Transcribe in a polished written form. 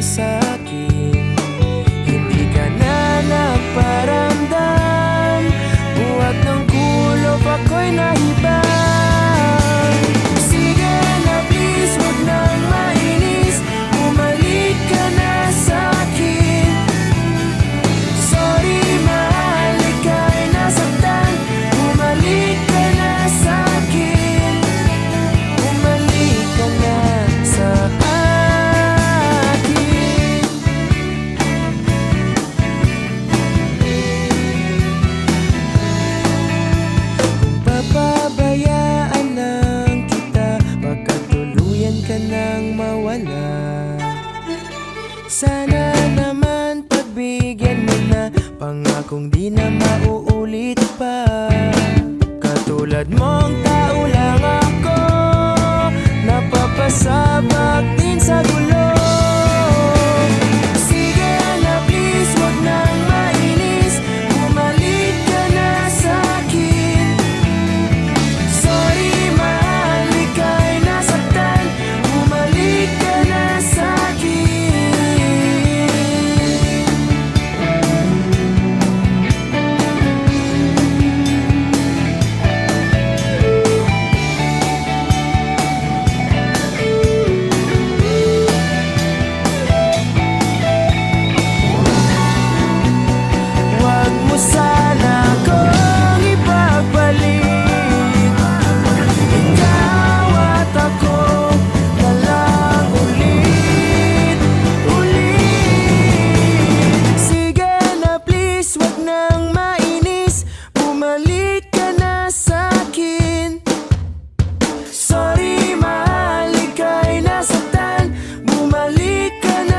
sa'kin. Hindi ka na nagparamdam, buhat ng kulob ako'y nahibang. Sige na please, huwag nang mainis, bumalik ka na sa'kin. Sorry mahal, ika'y nasaktan, bumalik ka na sa'kin. Bumalik ka na sa akin. Kung papabayaan lang kita, baka tuluyan ka nang mawala. Sana naman pagbigyan mo na, pangakong di na mauulit pa. Katulad mong tao lang ako, napapasabak din sa gulo. Sige na please, huwag nang mainis, bumalik ka na sa'kin. Sorry mahal, ika'y nasaktan, bumalik ka na sa'kin. Huwag mo sana akong ipagpalit, ikaw at ako na lang ulit, ulit. Sige na please, huwag nang mainis, bumalik ka na sa'kin. Sorry mahal, ika'y nasaktan, bumalik ka na